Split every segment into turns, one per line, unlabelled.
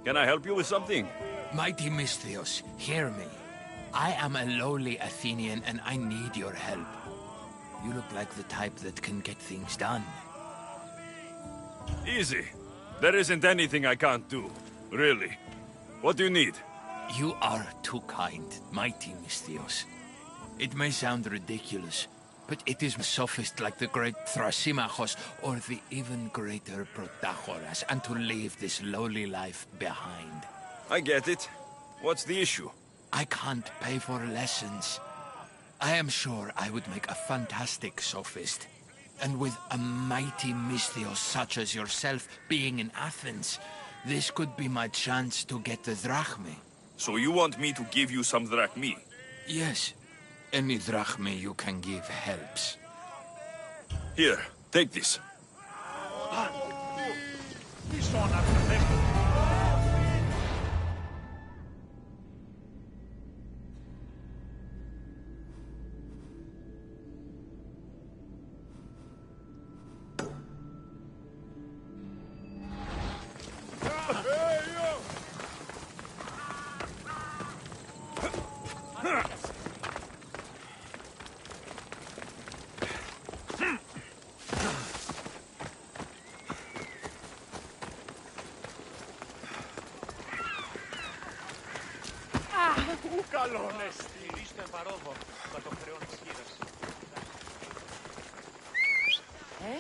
Can I help you with something?
Mighty Misthios, hear me. I am a lowly Athenian and I need your help. You look like the type that can get things done.
Easy. There isn't anything I can't do. Really. What do you need?
You are too kind, Mighty Misthios. It may sound ridiculous, but it is a sophist like the great Thrasymachos or the even greater Protagoras, and to leave this lowly life behind.
I get it. What's the issue?
I can't pay for lessons. I am sure I would make a fantastic sophist. And with a mighty Misthios such as yourself being in Athens, this could be my chance to get the drachmae.
So you want me to give you some drachmae?
Yes. Any drachmae you can give helps.
Here, take this.
Eh?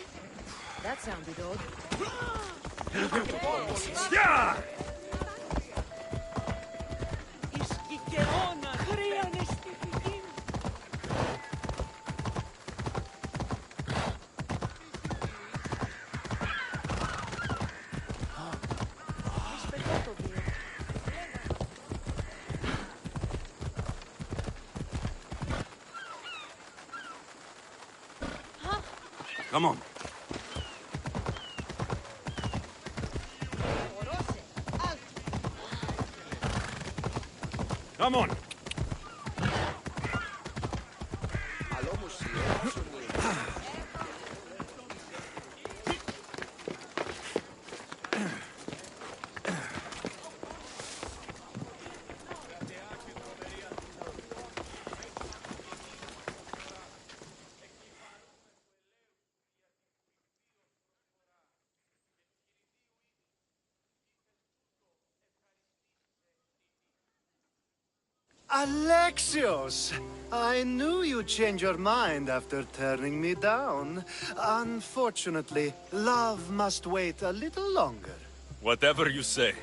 That sounded odd.
Yeah! Come on. Come on.
Alexios! I knew you'd change your mind after turning me down. Unfortunately, love must wait a little longer.
Whatever you say.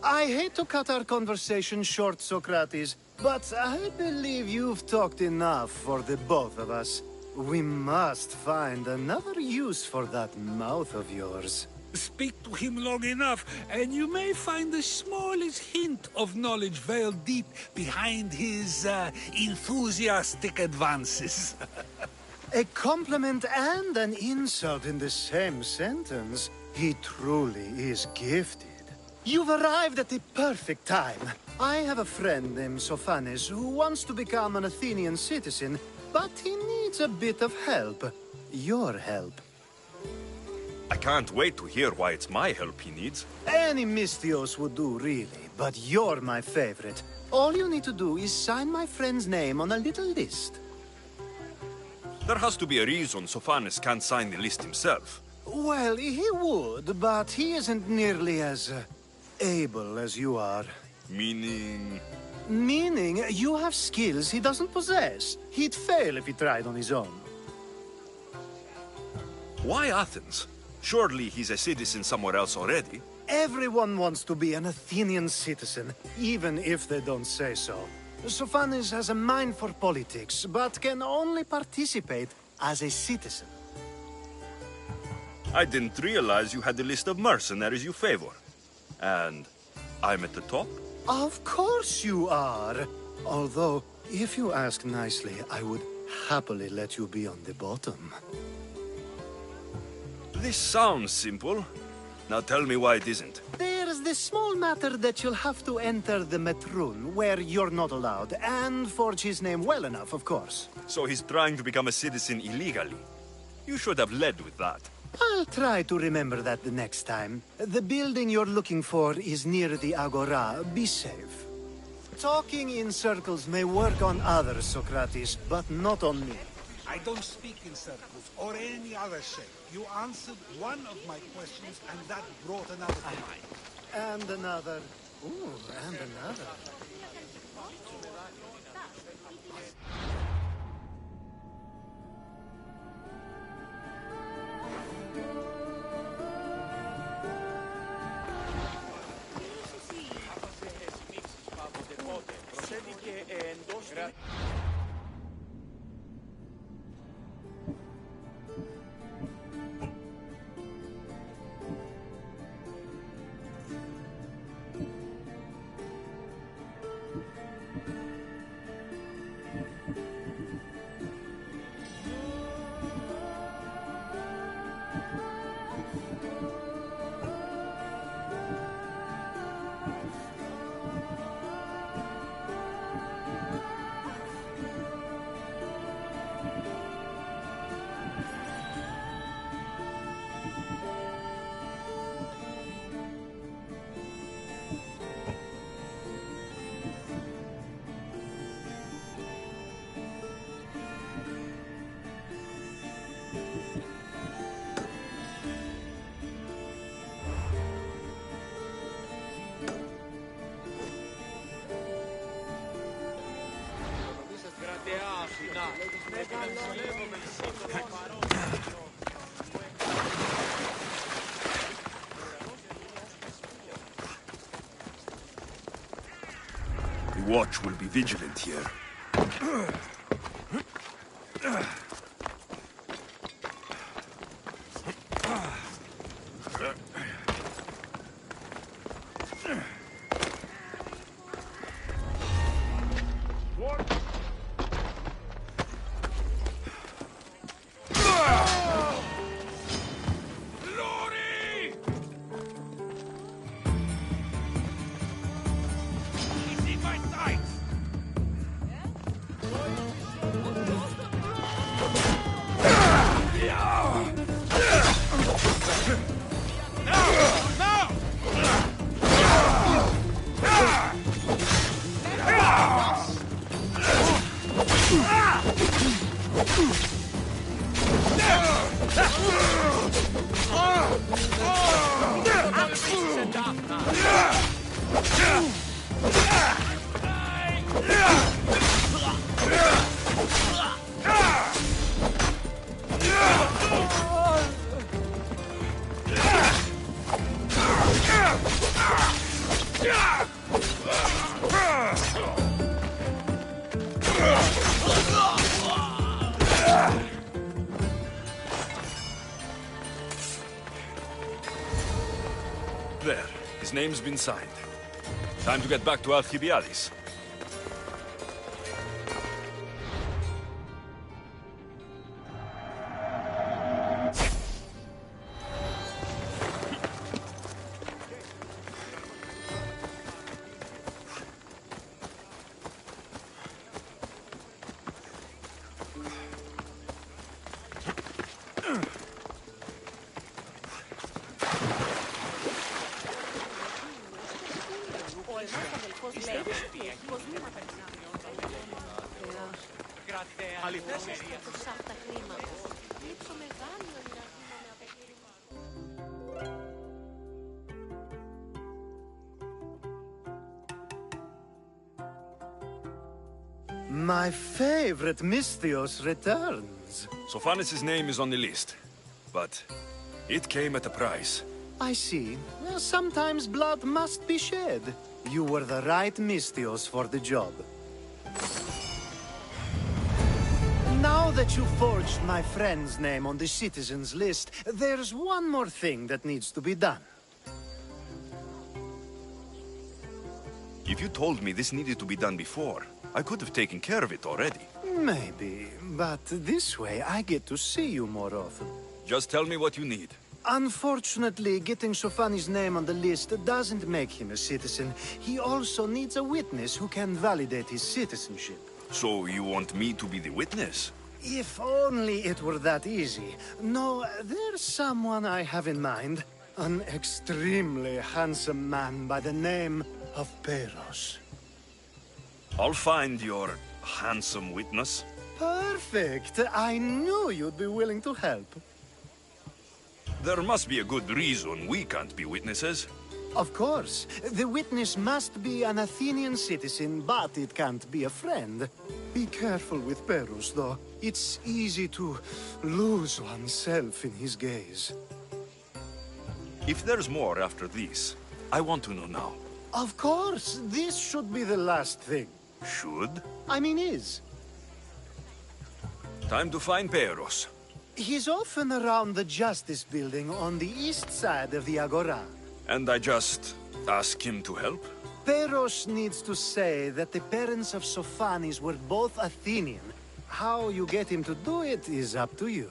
I hate to cut our conversation short, Socrates, but I believe you've talked enough for the both of us. We must find another use for that mouth of yours.
Speak to him long enough, and you may find the smallest hint of knowledge veiled deep behind his enthusiastic advances.
A compliment and an insult in the same sentence. He truly is gifted. You've arrived at the perfect time. I have a friend named Sophanes who wants to become an Athenian citizen, but he needs a bit of help. Your help.
I can't wait to hear why it's my help he needs.
Any Misthios would do, really, but you're my favorite. All you need to do is sign my friend's name on a little list.
There has to be a reason Sophanes can't sign the list himself.
Well, he would, but he isn't nearly as able as you are.
Meaning...
Meaning, you have skills he doesn't possess. He'd fail if he tried on his own.
Why Athens? Surely he's a citizen somewhere else already.
Everyone wants to be an Athenian citizen, even if they don't say so. Sophanes has a mind for politics, but can only participate as a citizen.
I didn't realize you had a list of mercenaries you favor. And I'm at the top?
Of course you are. Although, if you ask nicely, I would happily let you be on the bottom.
This sounds simple. Now tell me why it isn't.
There's the small matter that you'll have to enter the Metroon, where you're not allowed, and forge his name well enough, of course.
So he's trying to become a citizen illegally. You should have led with that.
I'll try to remember that the next time. The building you're looking for is near the Agora. Be safe. Talking in circles may work on others, Socrates, but not on me.
I don't speak in circles or any other shape. You answered one of my questions, and that brought another to mind.
And another. Ooh, and another.
The watch will be vigilant here. There. His name's been signed. Time to get back to Alcibiades.
My favorite Misthios returns.
Sophanis' name is on the list, but it came at a price.
I see. Well, sometimes blood must be shed. You were the right Misthios for the job. Now that you forged my friend's name on the citizens list, there's one more thing that needs to be done.
If you told me this needed to be done before, I could have taken care of it already.
Maybe, but this way I get to see you more often.
Just tell me what you need.
Unfortunately, getting Sophanis' name on the list doesn't make him a citizen. He also needs a witness who can validate his citizenship.
So you want me to be the witness?
If only it were that easy. No, there's someone I have in mind. An extremely handsome man by the name of Peros.
I'll find your handsome witness.
Perfect. I knew you'd be willing to help.
There must be a good reason we can't be witnesses.
Of course. The witness must be an Athenian citizen, but it can't be a friend. Be careful with Peros, though. It's easy to lose oneself in his gaze.
If there's more after this, I want to know now.
Of course. This should be the last thing.
Should?
I mean, is.
Time to find Peros.
He's often around the Justice Building on the east side of the Agora.
And I just ask him to help?
Peros needs to say that the parents of Sophanis were both Athenian. How you get him to do it is up to you.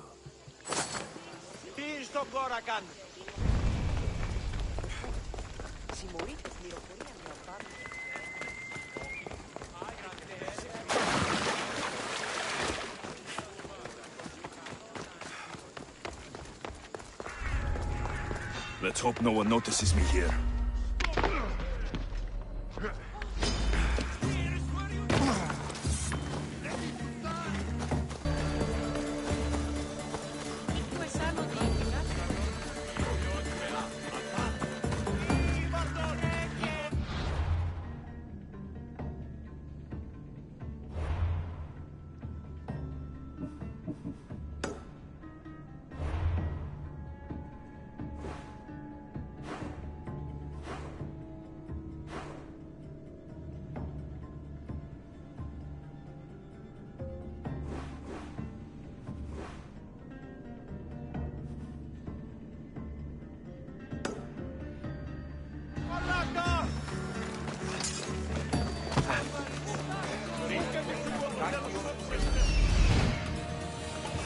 Let's hope no one notices me here.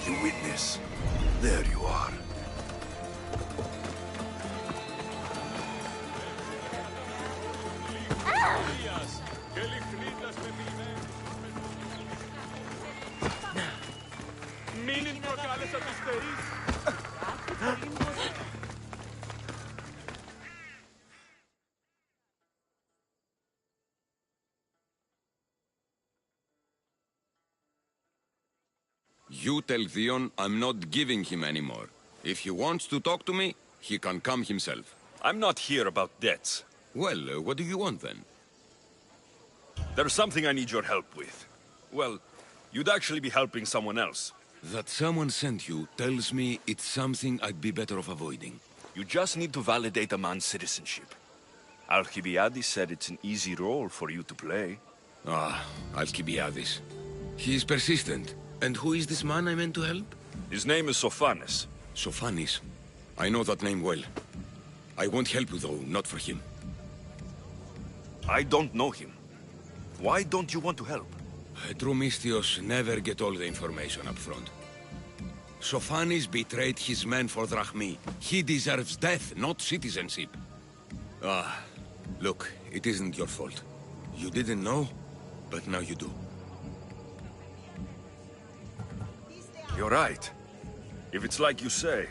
You witness. There you are.
You tell Theon I'm not giving him any more. If he wants to talk to me, he can come himself.
I'm not here about debts.
Well, what do you want then?
There's something I need your help with. Well, you'd actually be helping someone else.
That someone sent you tells me it's something I'd be better off avoiding.
You just need to validate a man's citizenship. Alcibiades said it's an easy role for you to play.
Ah, Alcibiades. He is persistent. And who is this man I meant to help?
His name is Sophanis.
Sophanis. I know that name well. I won't help you though, not for him.
I don't know him. Why don't you want to help?
True Mystios never get all the information up front. Sophanis betrayed his men for Drachmi. He deserves death, not citizenship. Ah, look, it isn't your fault. You didn't know, but now you do.
You're right. If it's like you say,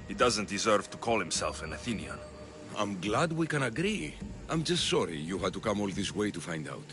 he doesn't deserve to call himself an Athenian.
I'm glad we can agree. I'm just sorry you had to come all this way to find out.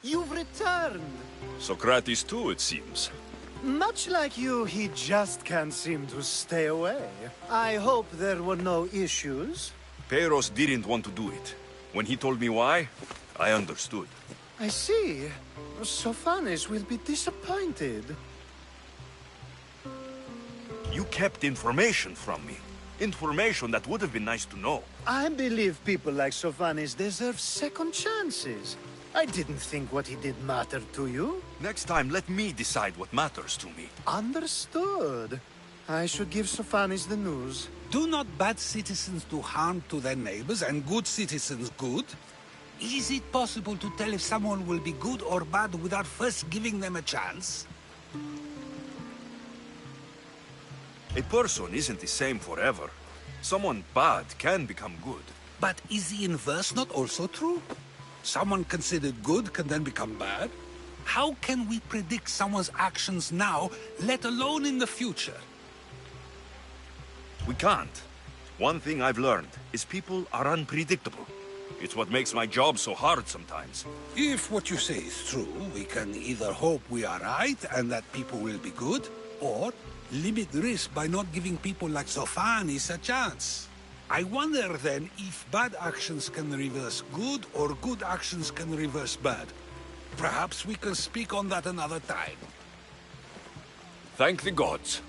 You've returned.
Socrates too, it seems.
Much like you, he just can't seem to stay away. I hope there were no issues.
Peiros didn't want to do it. When he told me why, I understood.
I see. Sophanis will be disappointed.
You kept information from me. Information that would have been nice to know.
I believe people like Sophanis deserve second chances. I didn't think what he did mattered to you.
Next time, let me decide what matters to me.
Understood. I should give Sophanis the news.
Do not bad citizens do harm to their neighbors and good citizens good? Is it possible to tell if someone will be good or bad without first giving them a chance?
A person isn't the same forever. Someone bad can become good.
But is the inverse not also true? Someone considered good can then become bad? How can we predict someone's actions now, let alone in the future?
We can't. One thing I've learned is people are unpredictable. It's what makes my job so hard sometimes.
If what you say is true, we can either hope we are right and that people will be good, or limit risk by not giving people like Sophanis a chance. I wonder then if bad actions can reverse good or good actions can reverse bad. Perhaps we can speak on that another time.
Thank the gods.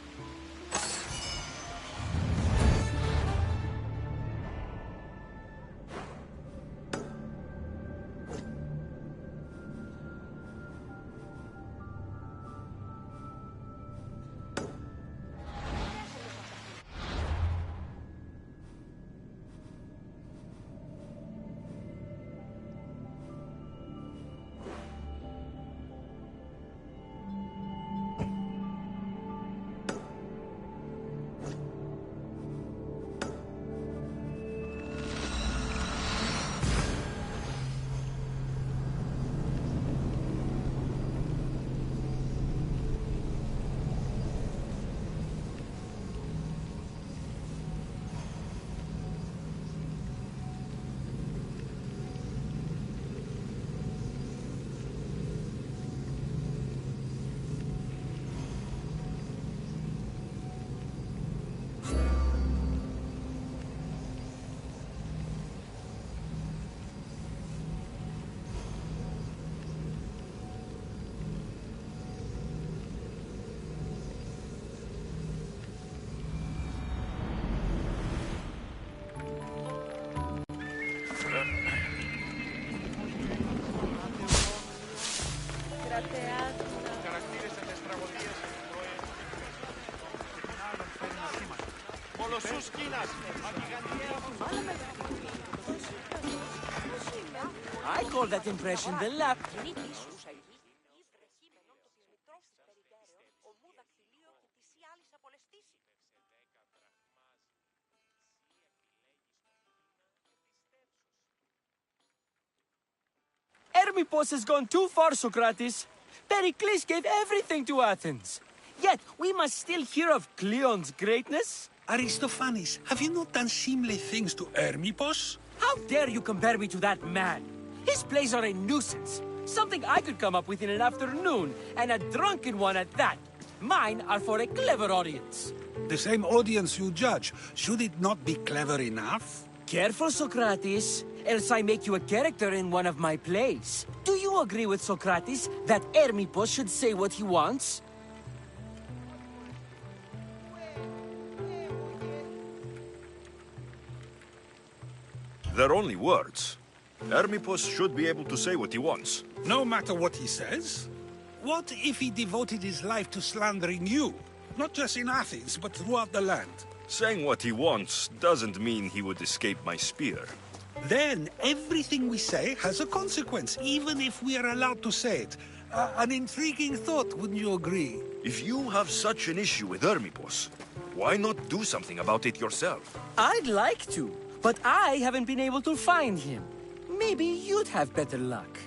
I call that impression the lap. Hermippos has gone too far, Socrates. Pericles gave everything to Athens. Yet, we must still hear of Cleon's greatness.
Aristophanes, have you not done seemly things to Hermippos?
How dare you compare me to that man? His plays are a nuisance. Something I could come up with in an afternoon, and a drunken one at that. Mine are for a clever audience.
The same audience you judge. Should it not be clever enough?
Careful, Socrates, else I make you a character in one of my plays. Do you agree with Socrates that Hermippos should say what he wants?
They're only words. Hermippos should be able to say what he wants.
No matter what he says? What if he devoted his life to slandering you? Not just in Athens, but throughout the land.
Saying what he wants doesn't mean he would escape my spear.
Then everything we say has a consequence, even if we are allowed to say it. An intriguing thought, wouldn't you agree?
If you have such an issue with Hermippos, Why not do something about it yourself?
I'd like to, but I haven't been able to find him. Maybe you'd have better luck.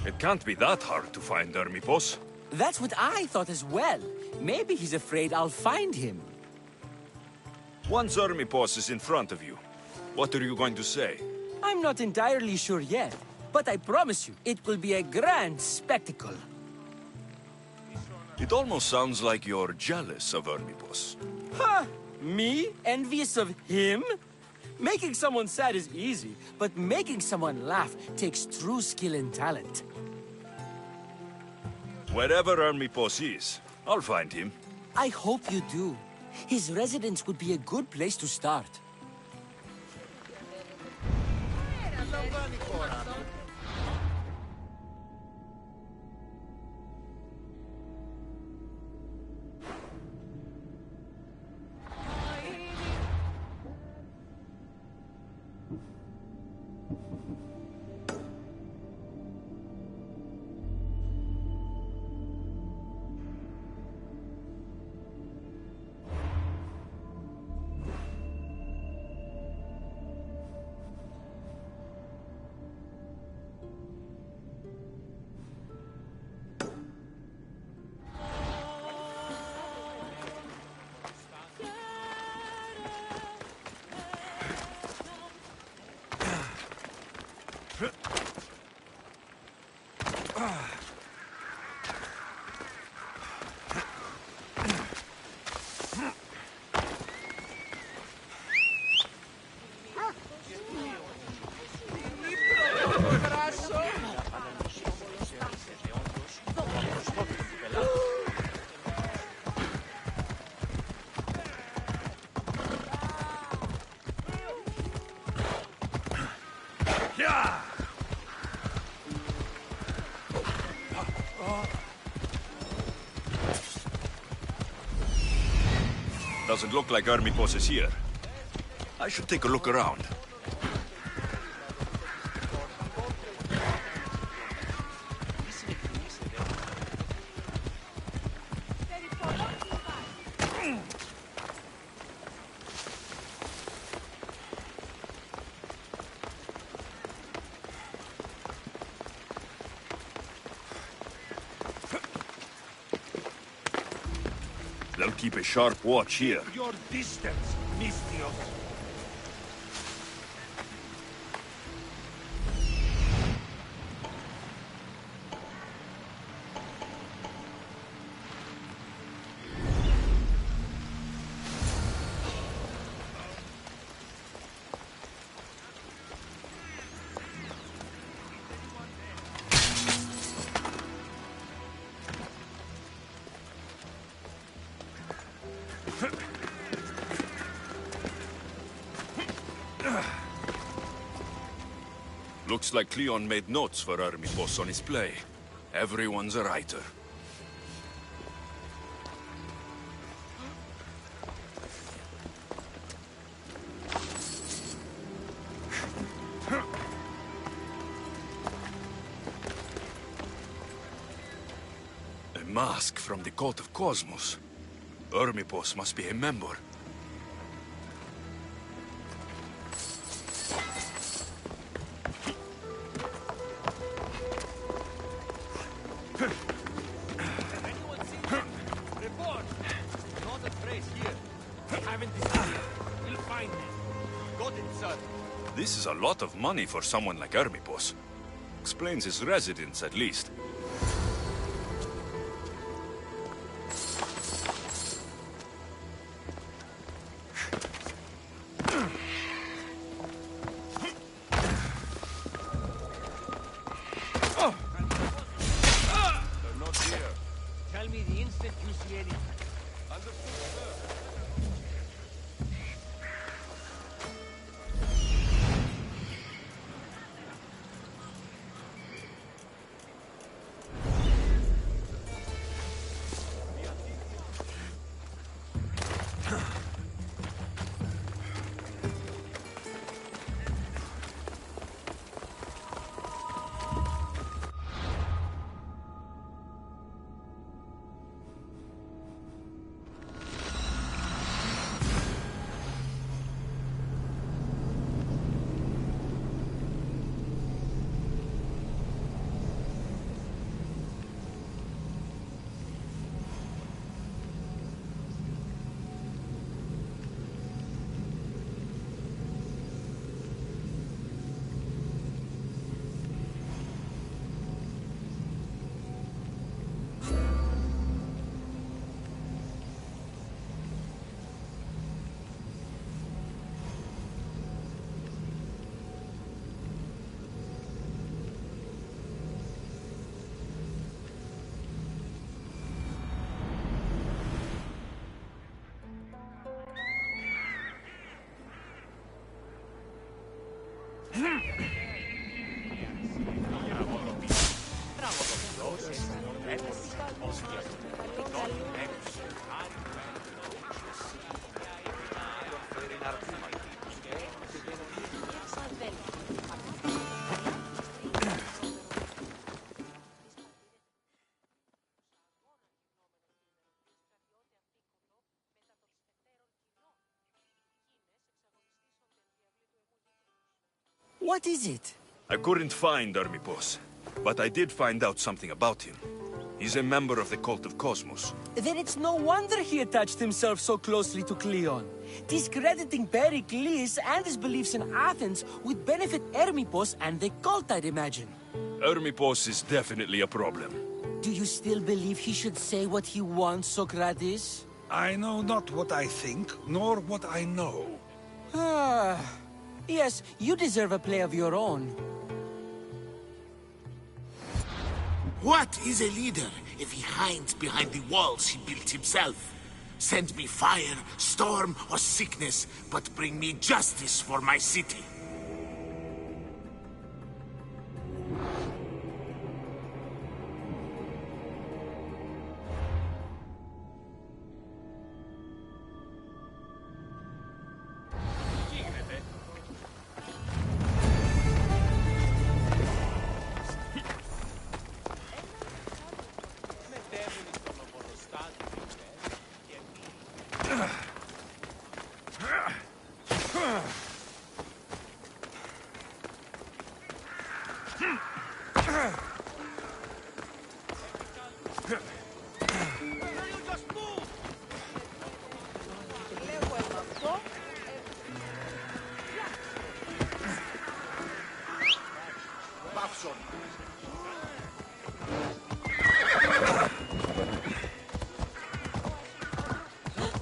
It can't be that hard to find Hermipos.
That's what I thought as well. Maybe he's afraid I'll find him.
Once Hermipos is in front of you, what are you going to say?
I'm not entirely sure yet, but I promise you, it will be a grand spectacle.
It almost sounds like you're jealous of Hermipos.
Ha! Me? Envious of him? Making someone sad is easy, but making someone laugh takes true skill and talent.
Wherever Hermipos is, I'll find him.
I hope you do. His residence would be a good place to start.
Doesn't look like Hermipos is here. I should take a look around. They'll keep a sharp watch here.
Your distance, Misthios.
Looks like Cleon made notes for Hermipos on his play. Everyone's a writer. A mask from the cult of Cosmos. Hermipos must be a member. This is a lot of money for someone like Hermipos. Explains his residence, at least.
They're not here.
Tell me the instant you see anything. What is it?
I couldn't find Hermipos, but I did find out something about him. He's a member of the Cult of Cosmos.
Then it's no wonder he attached himself so closely to Cleon. Discrediting Pericles and his beliefs in Athens would benefit Hermipos and the cult, I'd imagine.
Hermipos is definitely a problem.
Do you still believe he should say what he wants, Socrates?
I know not what I think, nor what I know.
Ah, yes, you deserve a play of your own.
What is a leader if he hides behind the walls he built himself? Send me fire, storm, or sickness, but bring me justice for my city.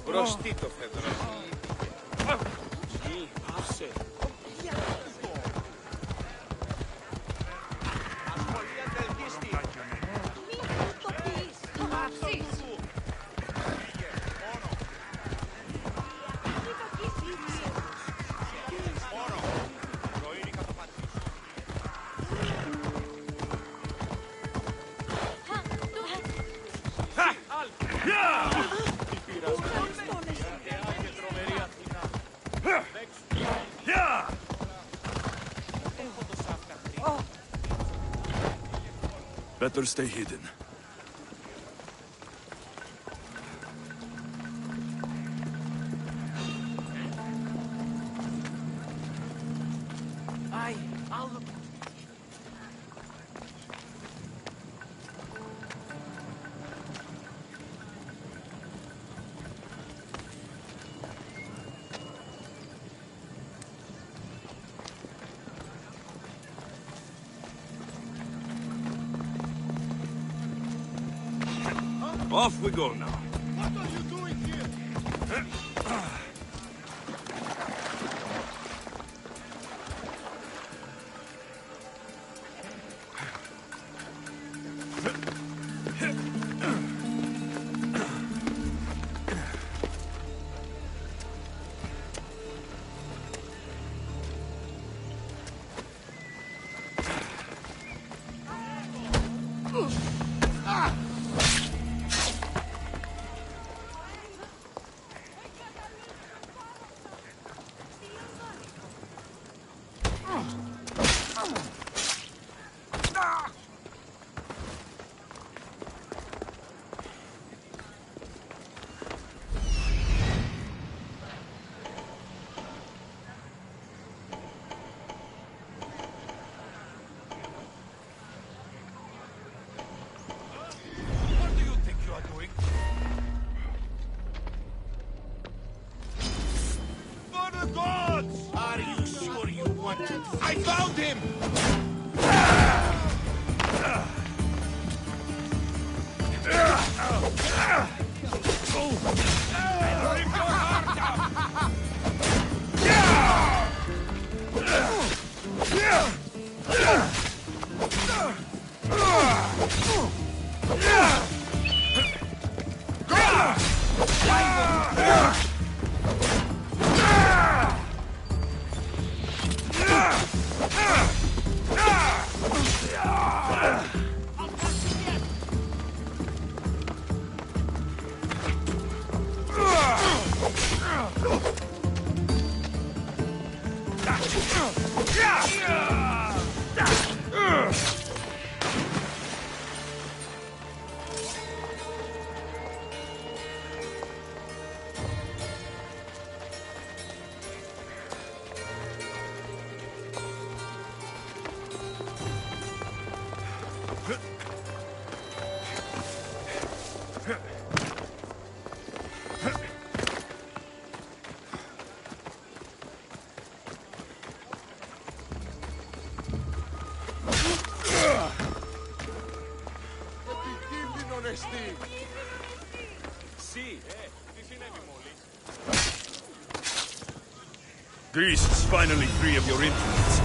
Μπροστί το φεδρό. Άσε.
Better stay hidden.
I'll look.
Off we go now.
What are you doing here? I found him! Ονεστή! Εσύ, τι συνέβη μόλις?
Greece is finally free of your influence.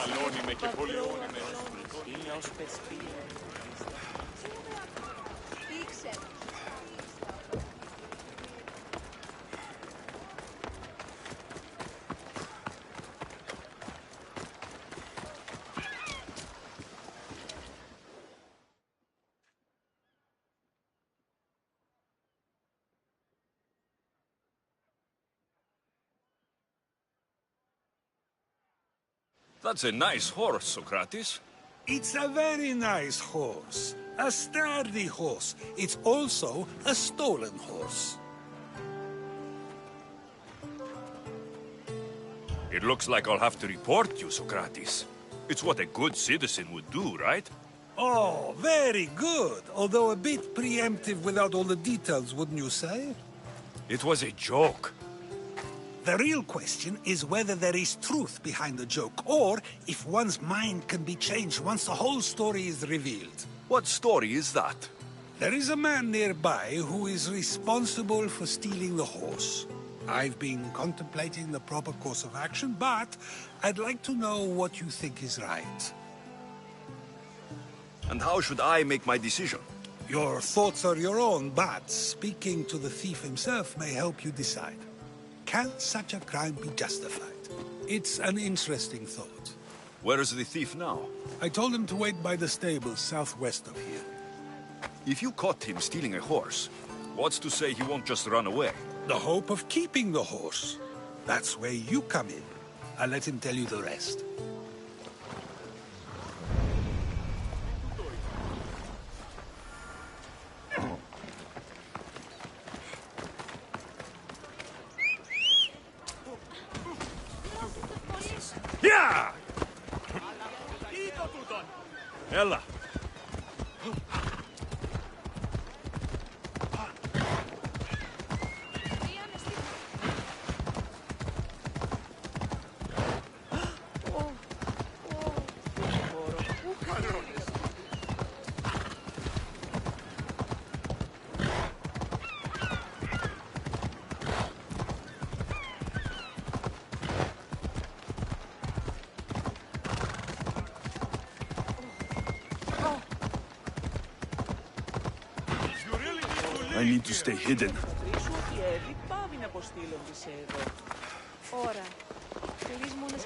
Αλώνει με και πολιώνει με.
That's a nice horse, Socrates.
It's a very nice horse. A sturdy horse. It's also a stolen horse.
It looks like I'll have to report you, Socrates. It's what a good citizen would do, right?
Oh, very good. Although a bit preemptive without all the details, wouldn't you say?
It was a joke.
The real question is whether there is truth behind the joke, or if one's mind can be changed once the whole story is revealed.
What story is that?
There is a man nearby who is responsible for stealing the horse. I've been contemplating the proper course of action, but I'd like to know what you think is right.
And how should I make my decision?
Your thoughts are your own, but speaking to the thief himself may help you decide. Can such a crime be justified? It's an interesting thought.
Where is the thief now?
I told him to wait by the stables southwest of here.
If you caught him stealing a horse, what's to say he won't just run away?
The hope of keeping the horse. That's where you come in. I'll let him tell you the rest.
Yeah! Ella. I need to stay hidden.
Ora, feliz monas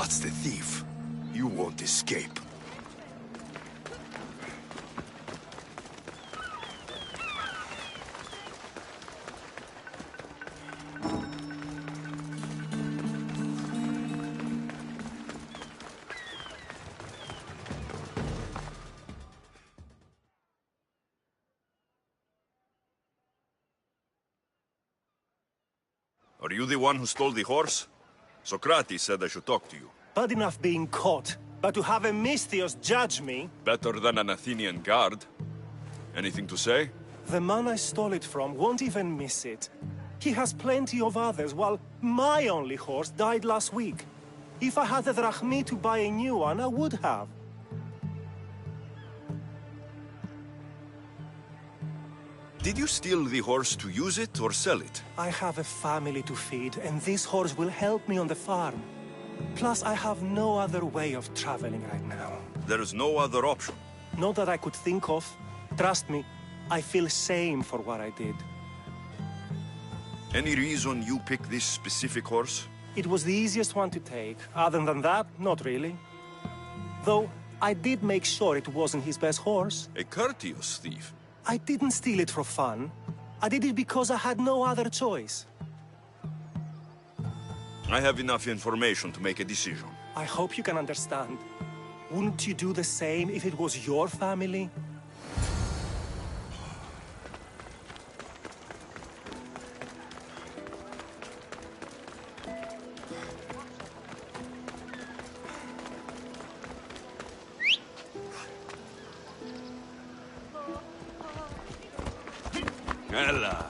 That's the thief. You won't escape. Are you the one who stole the horse? Socrates said I should talk to you.
Bad enough being caught, but to have a Misthios judge me...
Better than an Athenian guard. Anything to say?
The man I stole it from won't even miss it. He has plenty of others, while my only horse died last week. If I had the drachmi to buy a new one, I would have.
Did you steal the horse to use it or sell it?
I have a family to feed, and this horse will help me on the farm. Plus, I have no other way of traveling right now.
There is no other option.
Not that I could think of. Trust me, I feel shame for what I did.
Any reason you picked this specific horse?
It was the easiest one to take. Other than that, not really. Though, I did make sure it wasn't his best horse.
A courteous thief.
I didn't steal it for fun. I did it because I had no other choice.
I have enough information to make a decision.
I hope you can understand. Wouldn't you do the same if it was your family?
Ella.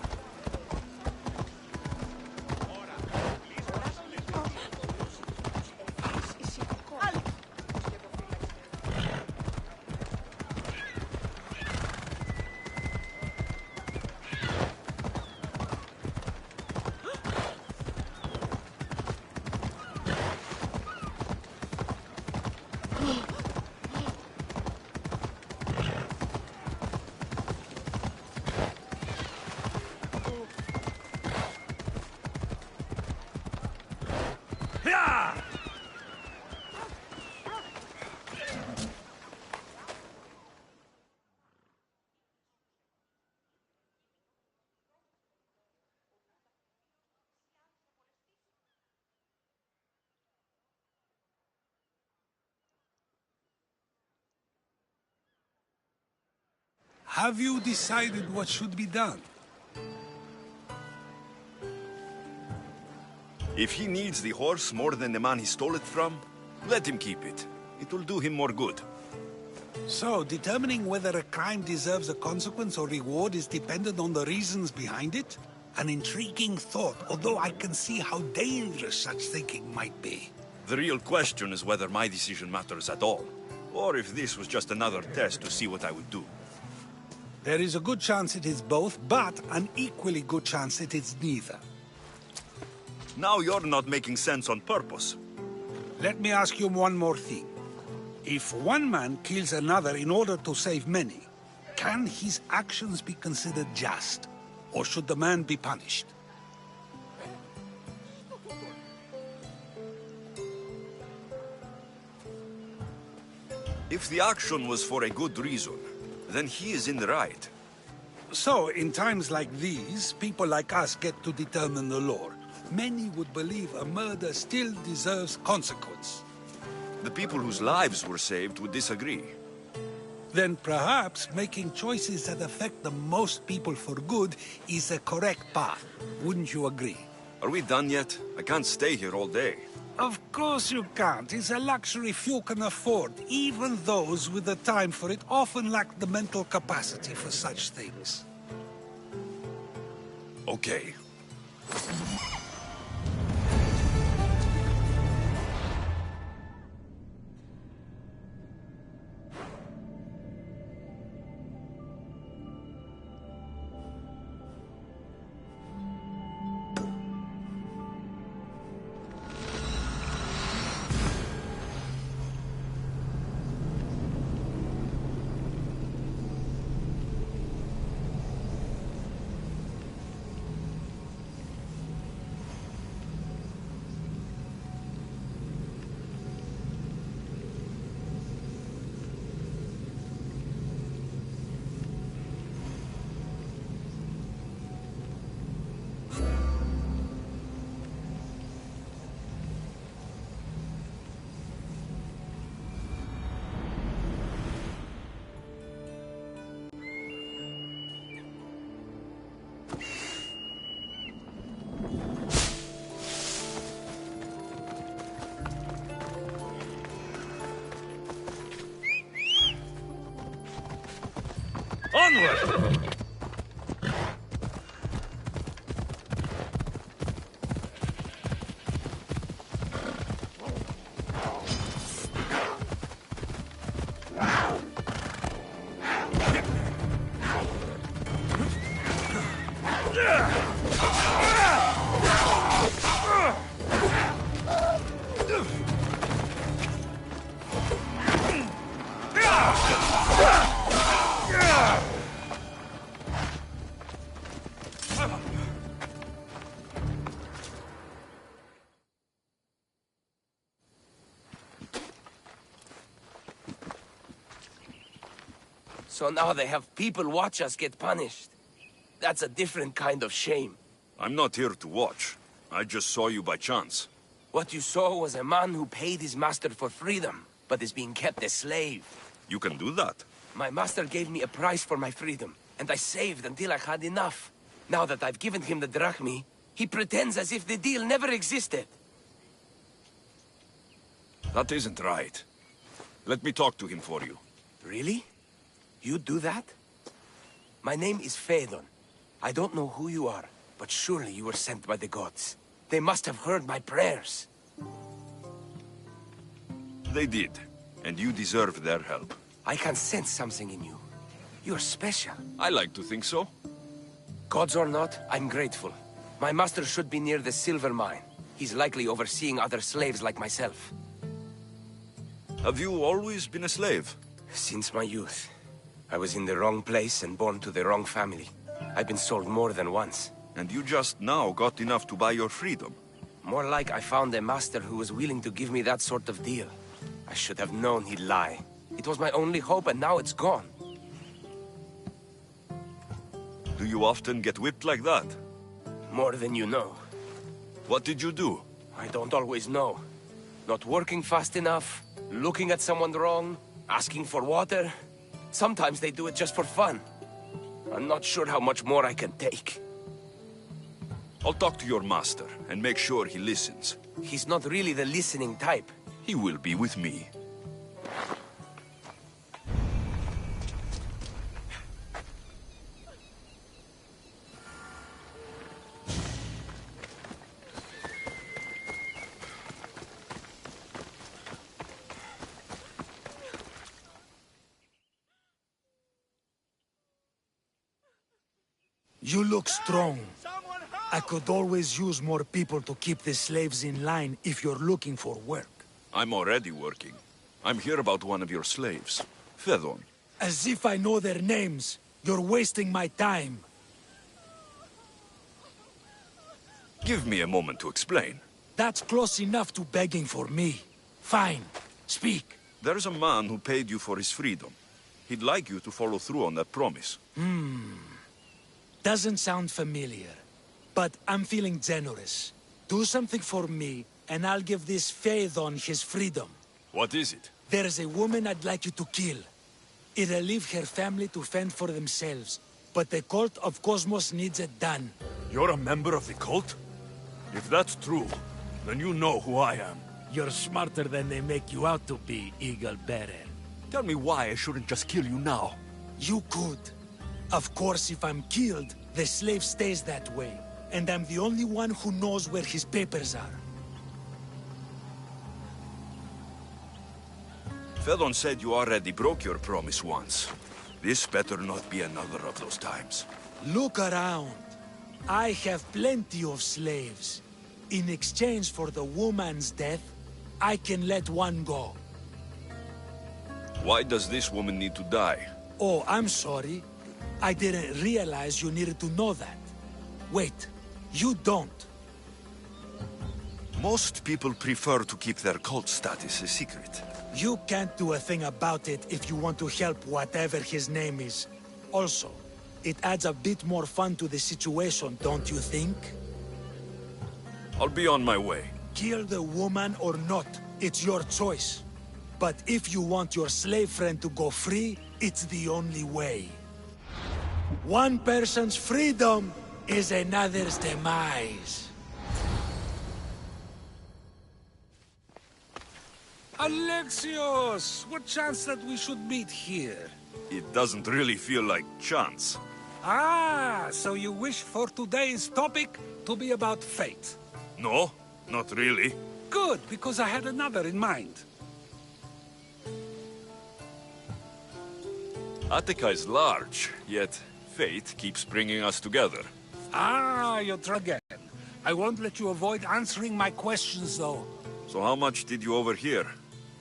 Have you decided what should be done?
If he needs the horse more than the man he stole it from, let him keep it. It will do him more good.
So, determining whether a crime deserves a consequence or reward is dependent on the reasons behind it? An intriguing thought, although I can see how dangerous such thinking might be.
The real question is whether my decision matters at all, or if this was just another test to see what I would do.
There is a good chance it is both, but an equally good chance it is neither.
Now you're not making sense on purpose.
Let me ask you one more thing. If one man kills another in order to save many, can his actions be considered just? Or should the man be punished?
If the action was for a good reason, then he is in the right.
So, in times like these, people like us get to determine the law. Many would believe a murder still deserves consequence.
The people whose lives were saved would disagree.
then perhaps making choices that affect the most people for good is a correct path. Wouldn't you agree?
Are we done yet? I can't stay here all day.
Of course you can't. It's a luxury few can afford. Even those with the time for it often lack the mental capacity for such things.
Okay. Onward!
So now they have people watch us get punished. That's a different kind of shame.
I'm not here to watch. I just saw you by chance.
What you saw was a man who paid his master for freedom, but is being kept a slave.
You can do that.
My master gave me a price for my freedom, and I saved until I had enough. Now that I've given him the drachmi, he pretends as if the deal never existed.
That isn't right. Let me talk to him for you.
Really? You do that? My name is Phaedon. I don't know who you are, but surely you were sent by the gods. They must have heard my prayers.
They did, and you deserve their help.
I can sense something in you. You're special.
I like to think so.
Gods or not, I'm grateful. My master should be near the silver mine. He's likely overseeing other slaves like myself.
Have you always been a slave?
Since my youth. I was in the wrong place and born to the wrong family. I've been sold more than once.
And you just now got enough to buy your freedom.
More like I found a master who was willing to give me that sort of deal. I should have known he'd lie. It was my only hope, and now it's gone.
Do you often get whipped like that?
More than you know.
What did you do?
I don't always know. Not working fast enough, looking at someone wrong, asking for water. Sometimes they do it just for fun. I'm not sure how much more I can take.
I'll talk to your master and make sure he listens.
He's not really the listening type.
He will be with me.
You look strong. I could always use more people to keep the slaves in line if you're looking for work.
I'm already working. I'm here about one of your slaves, Phaedon.
As if I know their names. You're wasting my time.
Give me a moment to explain.
That's close enough to begging for me. Fine. Speak.
There's a man who paid you for his freedom. He'd like you to follow through on that promise.
Doesn't sound familiar. But I'm feeling generous. Do something for me, and I'll give this Phaedon his freedom.
What is it?
There's a woman I'd like you to kill. It'll leave her family to fend for themselves. But the cult of Cosmos needs it done.
You're a member of the cult? If that's true, then you know who I am.
You're smarter than they make you out to be, Eagle Bearer.
Tell me why I shouldn't just kill you now.
You could. Of course, if I'm killed, the slave stays that way. And I'm the only one who knows where his papers are.
Fedon said you already broke your promise once. This better not be another of those times.
Look around. I have plenty of slaves. In exchange for the woman's death, I can let one go.
Why does this woman need to die?
Oh, I'm sorry. I didn't realize you needed to know that. Wait, you don't.
Most people prefer to keep their cult status a secret.
You can't do a thing about it if you want to help whatever his name is. Also, it adds a bit more fun to the situation, don't you think?
I'll be on my way.
Kill the woman or not, it's your choice. But if you want your slave friend to go free, it's the only way. One person's freedom is another's demise.
Alexios! What chance that we should meet here?
It doesn't really feel like chance.
Ah, so you wish for today's topic to be about fate?
No, not really.
Good, because I had another in mind.
Attica is large, yet fate keeps bringing us together.
Ah, you're trying again. I won't let you avoid answering my questions, though.
So how much did you overhear?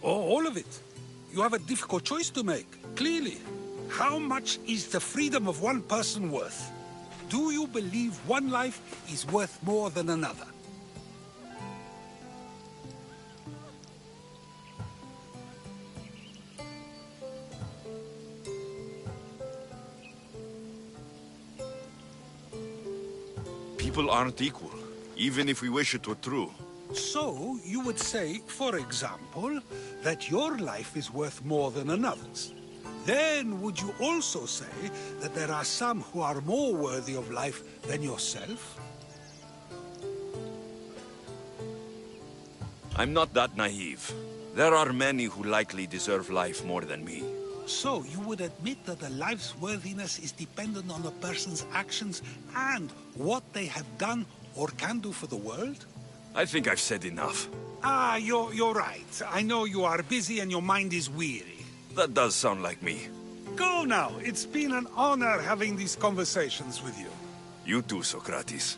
Oh, all of it. You have a difficult choice to make, clearly. How much is the freedom of one person worth? Do you believe one life is worth more than another?
People aren't equal, even if we wish it were true.
So, you would say, for example, that your life is worth more than another's. Then, would you also say that there are some who are more worthy of life than yourself?
I'm not that naive. There are many who likely deserve life more than me.
So, you would admit that a life's worthiness is dependent on a person's actions and what they have done or can do for the world?
I think I've said enough.
Ah, you're right. I know you are busy and your mind is weary.
That does sound like me.
Go now. It's been an honor having these conversations with you.
You too, Socrates.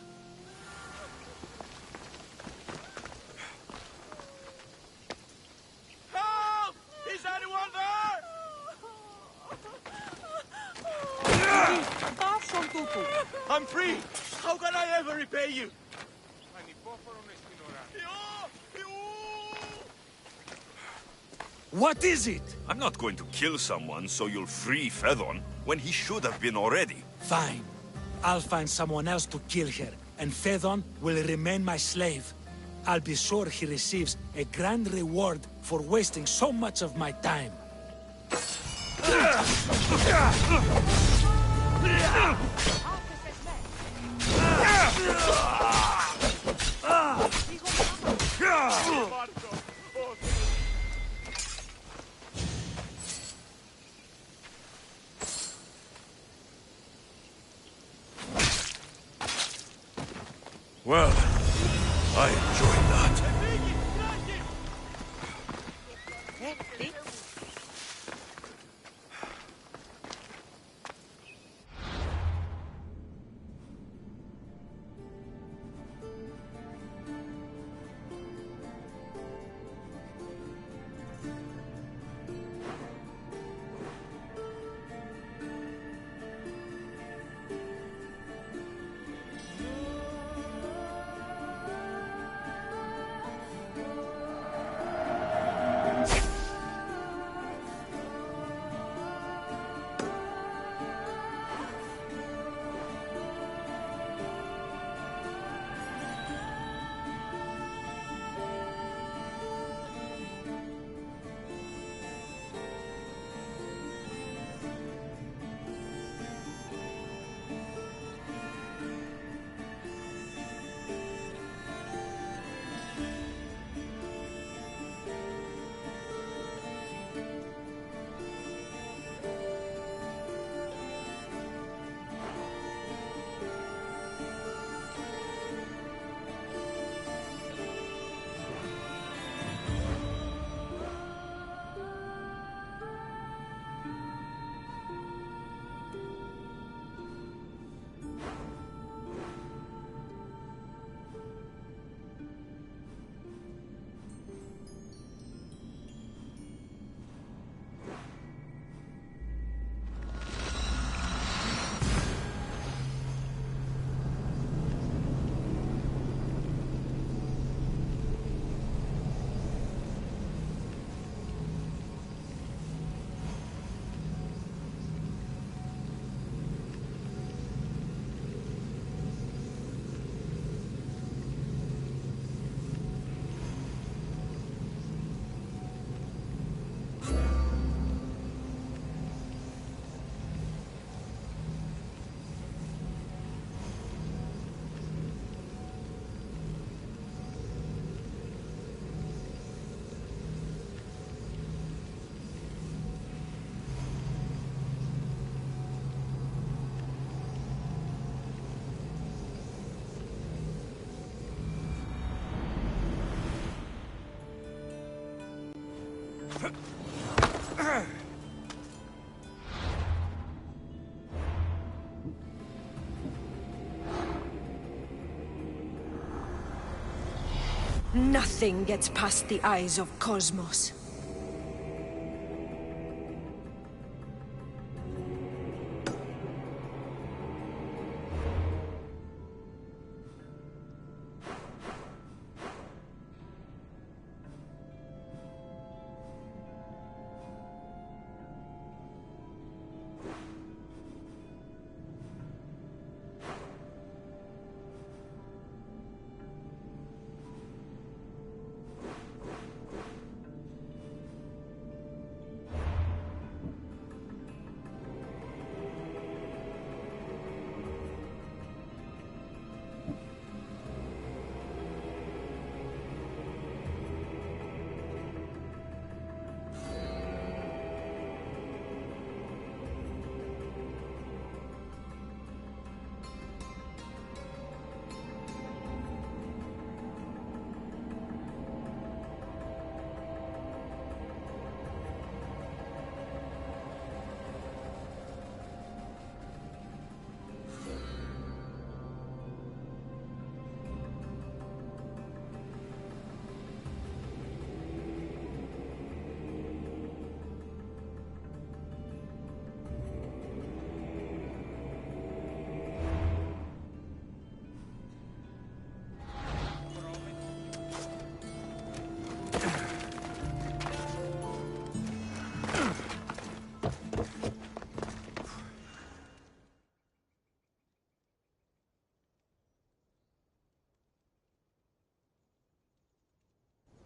Help! Is anyone there? I'm free! How can I ever repay you?
What is it?
I'm not going to kill someone so you'll free Fedon when he should have been already.
Fine. I'll find someone else to kill her, and Fedon will remain my slave. I'll be sure he receives a grand reward for wasting so much of my time.
Well, I enjoyed that.
Nothing gets past the eyes of Cosmos.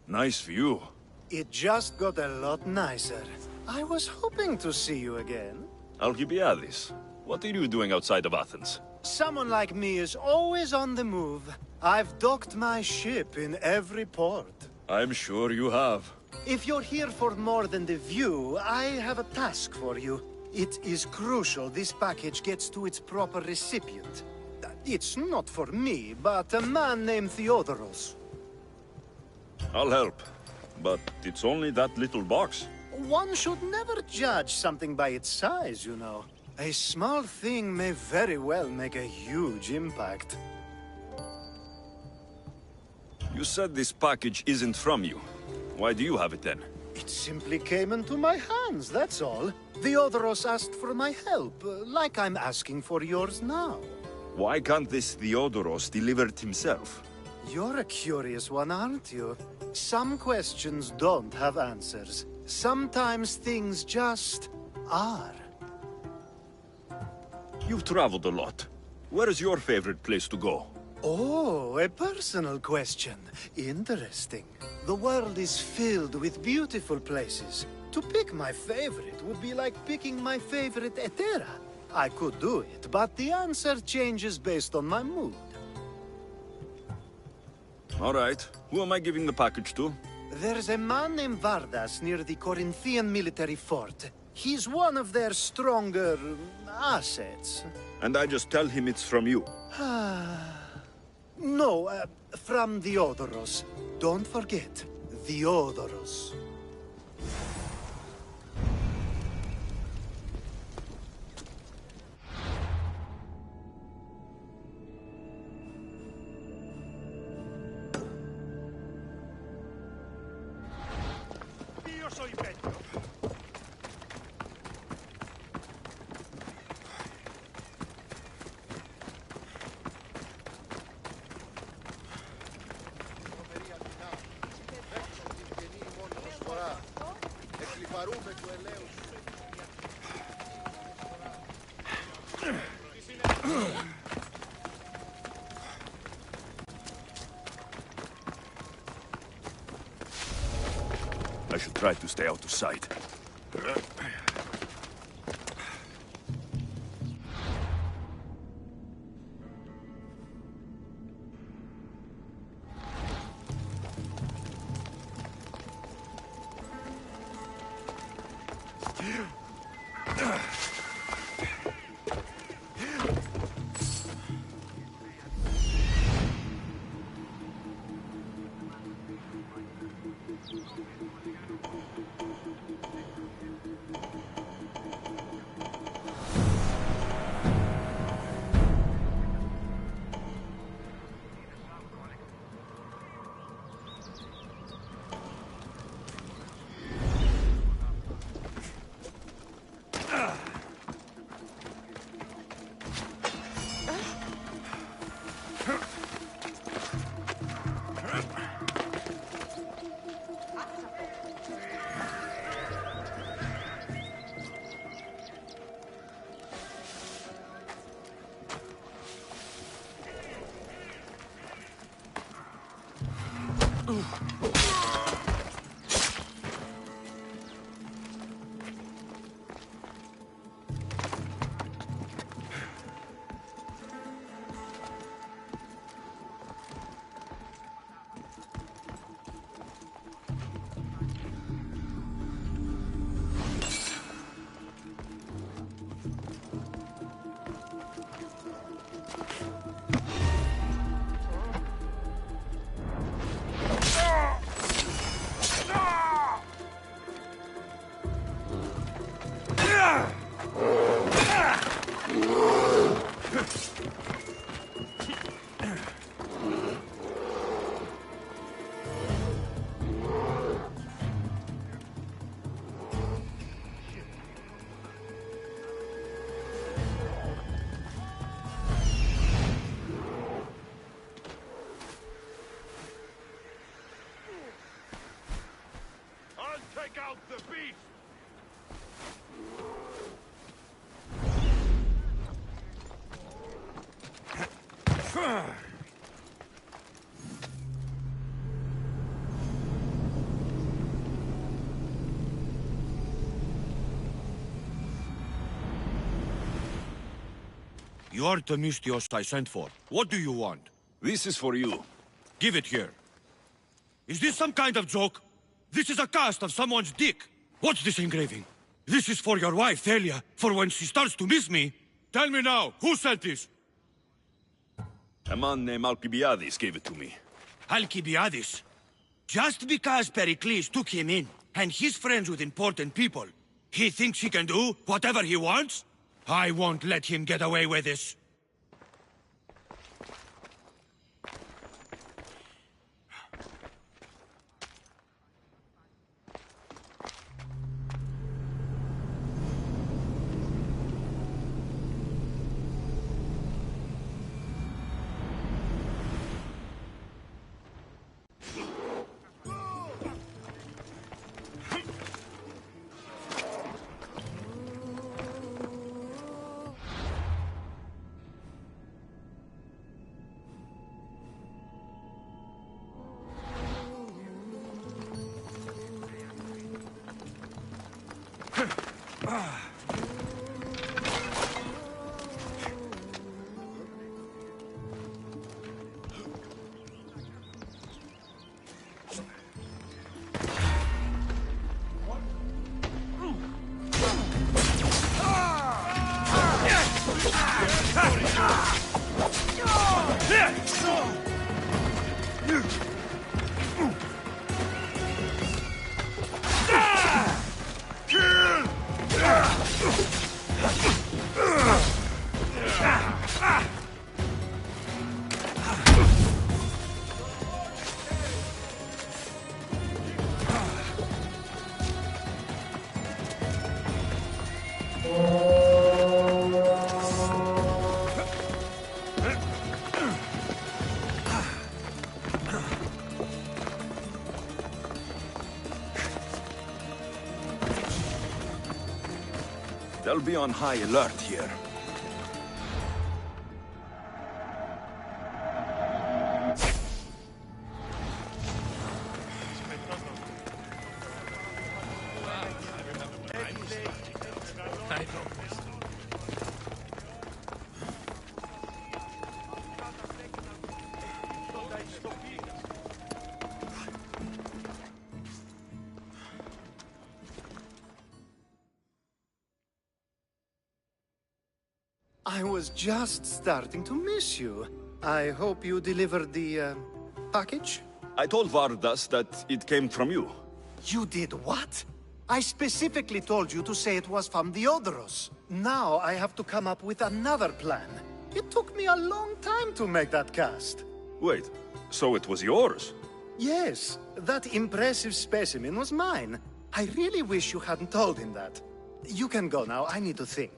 Nice view.
It just got a lot nicer. I was hoping to see you again.
Alcibiades, what are you doing outside of Athens?
Someone like me is always on the move. I've docked my ship in every port.
I'm sure you have.
If you're here for more than the view, I have a task for you. It is crucial this package gets to its proper recipient. It's not for me, but a man named Theodoros.
I'll help. But it's only that little box.
One should never judge something by its size, you know. A small thing may very well make a huge impact.
You said this package isn't from you. Why do you have it then?
It simply came into my hands, that's all. Theodoros asked for my help, like I'm asking for yours now.
Why can't this Theodoros deliver it himself?
You're a curious one, aren't you? Some questions don't have answers. Sometimes things just are.
You've traveled a lot. Where is your favorite place to go?
Oh, a personal question. Interesting. The world is filled with beautiful places. To pick my favorite would be like picking my favorite Etera. I could do it, but the answer changes based on my mood.
All right. Who am I giving the package to?
There's a man named Vardas near the Corinthian military fort. He's one of their stronger assets.
And I just tell him it's from you.
No, from Theodoros. Don't forget, Theodoros.
I should try to stay out of sight. Take out the beast!
You're the Mystios I sent for. What do you want?
This is for you.
Give it here. Is this some kind of joke? This is a cast of someone's dick. What's this engraving? This is for your wife, Thalia, for when she starts to miss me. Tell me now, who sent this?
A man named Alcibiades gave it to me.
Alcibiades? Just because Pericles took him in, and he's friends with important people, he thinks he can do whatever he wants? I won't let him get away with this.
They'll be on high alert here.
I was just starting to miss you. I hope you delivered the, package?
I told Vardas that it came from you.
You did what? I specifically told you to say it was from the Odoros. Now I have to come up with another plan. It took me a long time to make that cast.
Wait, so it was yours?
Yes, that impressive specimen was mine. I really wish you hadn't told him that. You can go now, I need to think.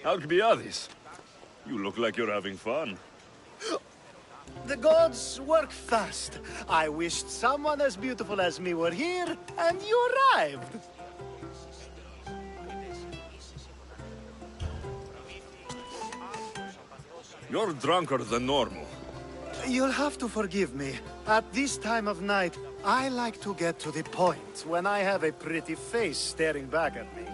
Alcbiades, you look like you're having fun.
The gods work fast. I wished someone as beautiful as me were here, and you arrived.
You're drunker than normal.
You'll have to forgive me. At this time of night, I like to get to the point when I have a pretty face staring back at me.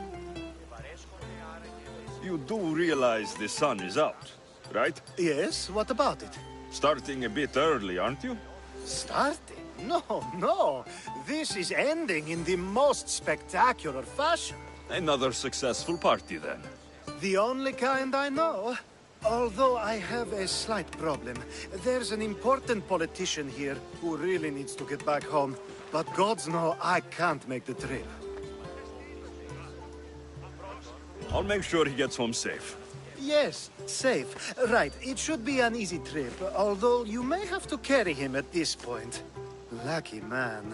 You do realize the sun is out, right?
Yes, what about it?
Starting a bit early, aren't you?
Starting? No, no. This is ending in the most spectacular fashion.
Another successful party, then.
The only kind I know. Although I have a slight problem. There's an important politician here who really needs to get back home. But gods know I can't make the trip.
I'll make sure he gets home safe.
Yes, safe. Right, it should be an easy trip, although you may have to carry him at this point. Lucky man.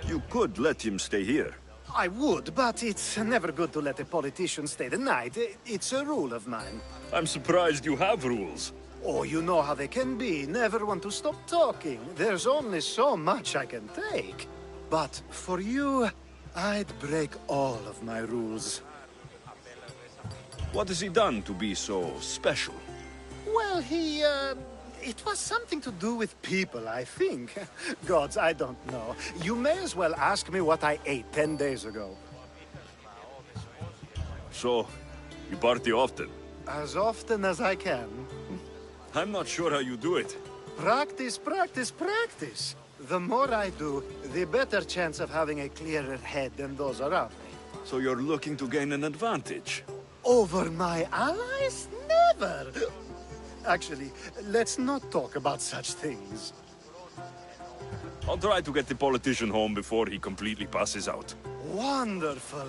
You could let him stay here.
I would, but it's never good to let a politician stay the night. It's a rule of mine.
I'm surprised you have rules.
Oh, you know how they can be. Never want to stop talking. There's only so much I can take. But for you, I'd break all of my rules.
What has he done to be so special?
Well, it was something to do with people, I think. Gods, I don't know. You may as well ask me what I ate 10 days ago.
So, you party often?
As often as I can.
I'm not sure how you do it.
Practice, practice, practice. The more I do, the better chance of having a clearer head than those around me.
So you're looking to gain an advantage?
Over my allies? Never! Actually, let's not talk about such things.
I'll try to get the politician home before he completely passes out.
Wonderful.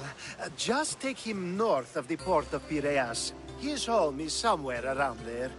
Just take him north of the port of Piraeus. His home is somewhere around there.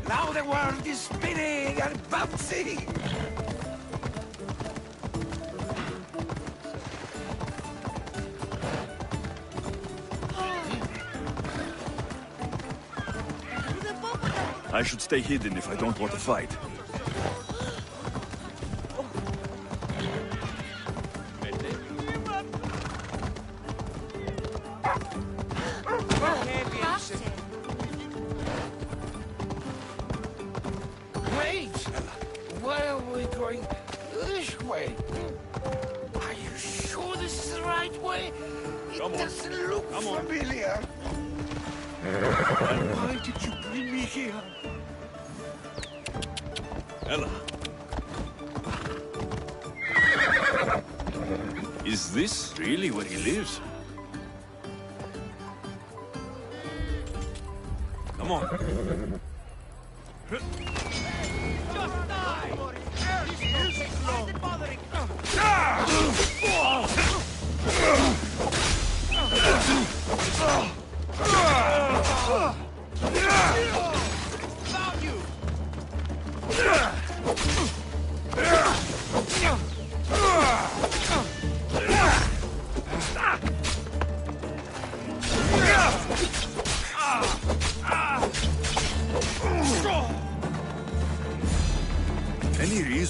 Now the world is spinning and bouncing!
I should stay hidden if I don't want to fight.
Wait! Why are we going this way? Are you sure this is the right way? It doesn't look familiar.
Why did you bring me here?
Ella. Is this really where he lives? Come on.
Just die! Why is it bothering?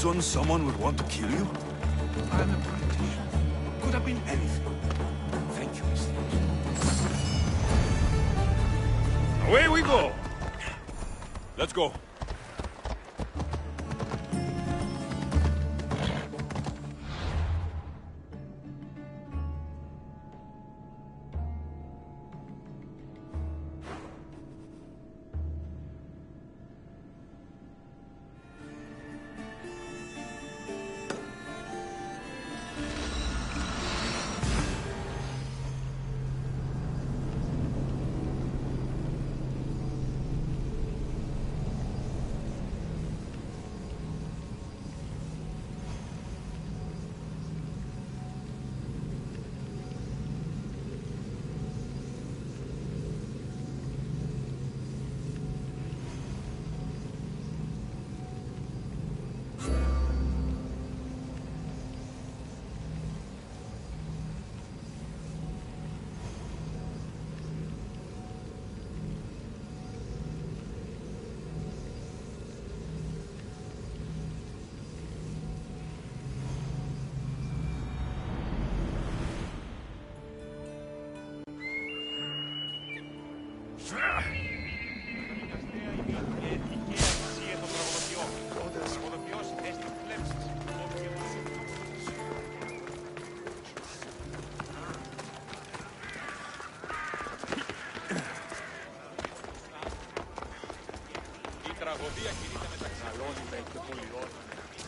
reason someone would want to kill you?
I'm a politician. Could have been anything. Thank you, Mr.
Away we go! Let's go.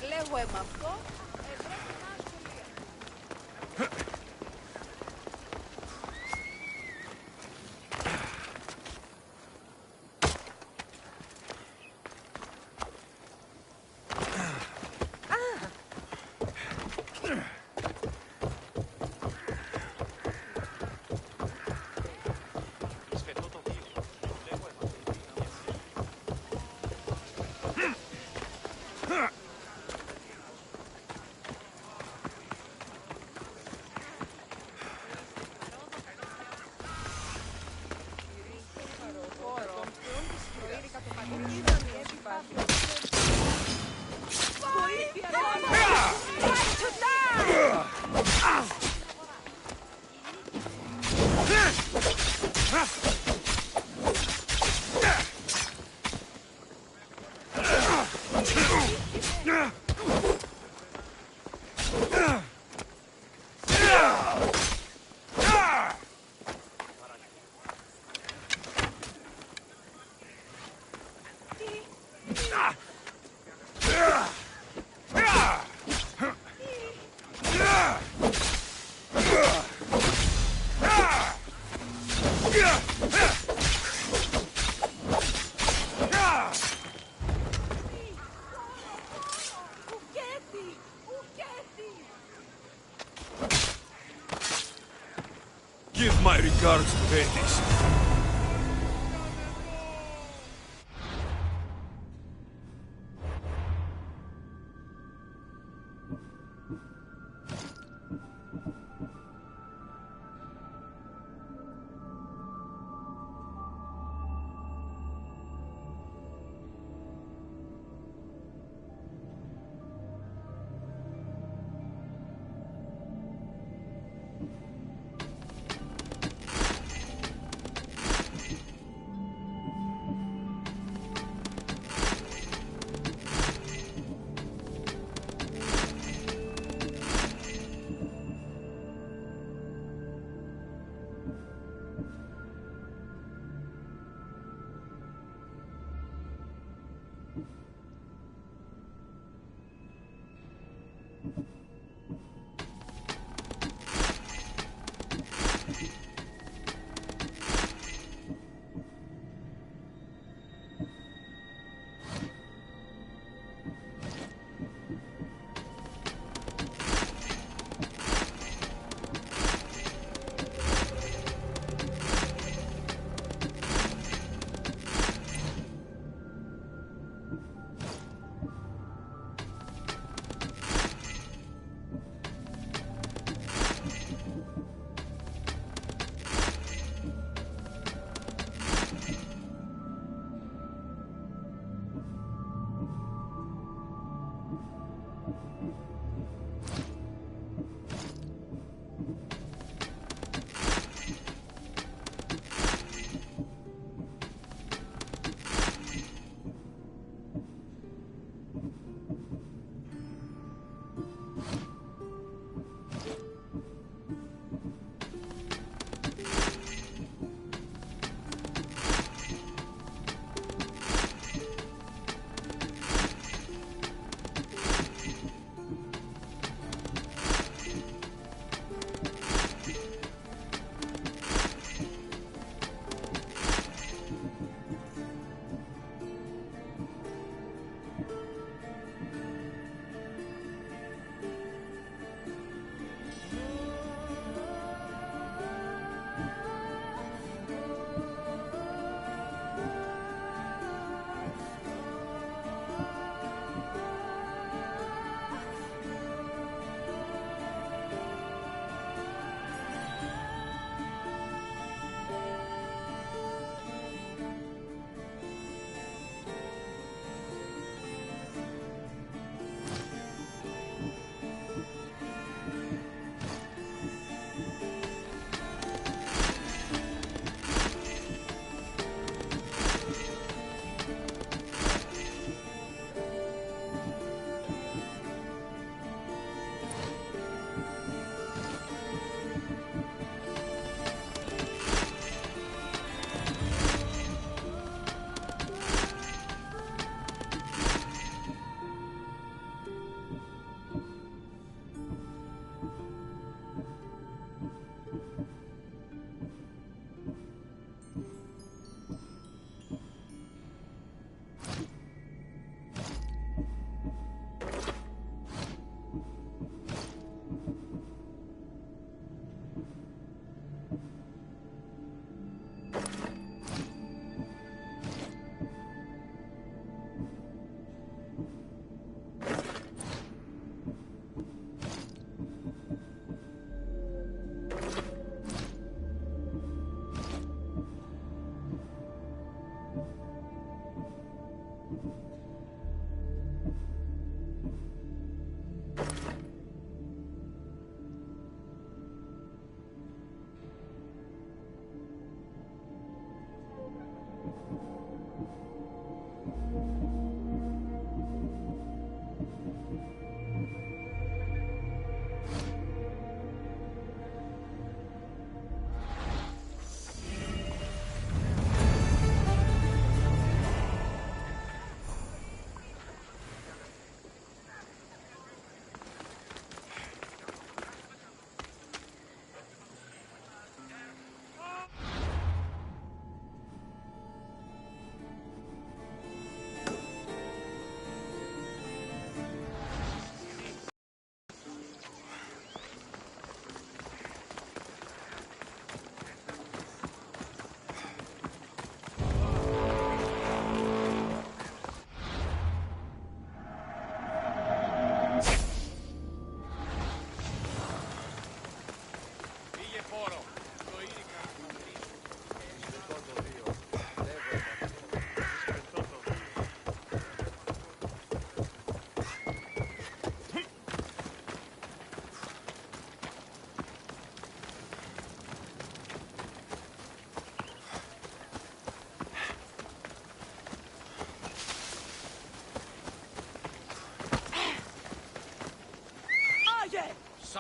Λέγω αίμα αυτό.
Give my regards to Hades.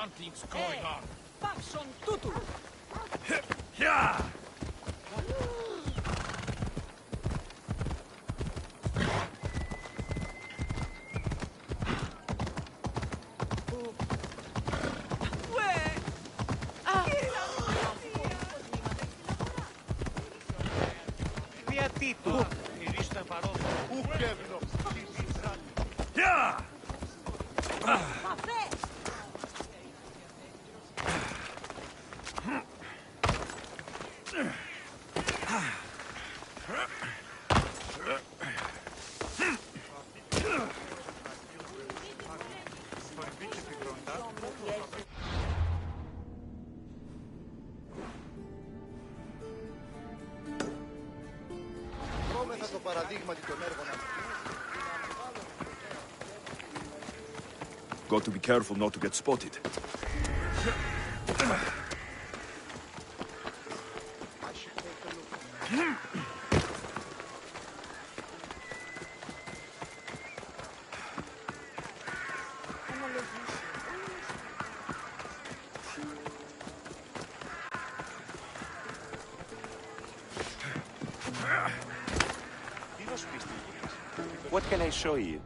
Something's going on.
Paxson tutu!
Yeah!
Got to be careful not to get spotted.
What can I show you?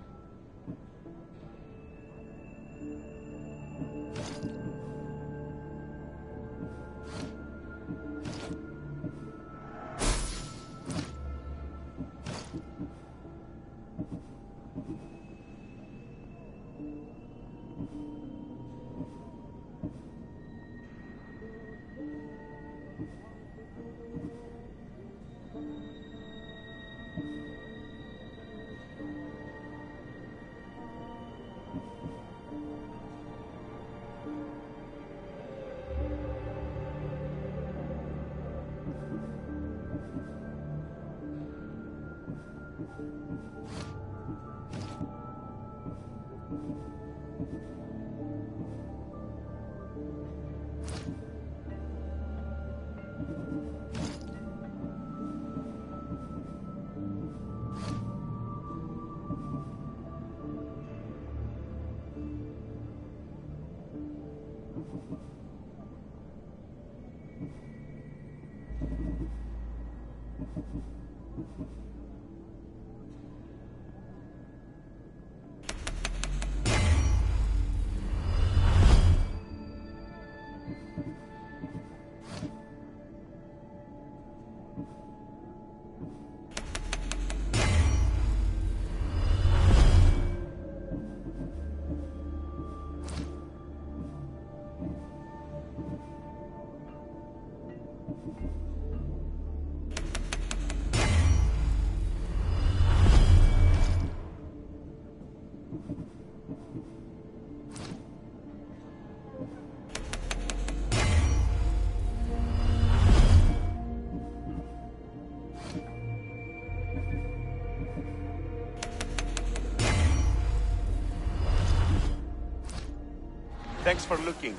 Thanks for looking.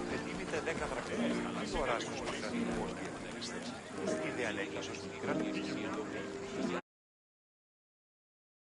Πετύχετε 10 δραχμές. Τι ώρα στους πρωταθλητικούς διεθνέστες. Ήδη ανέκλασος μικρά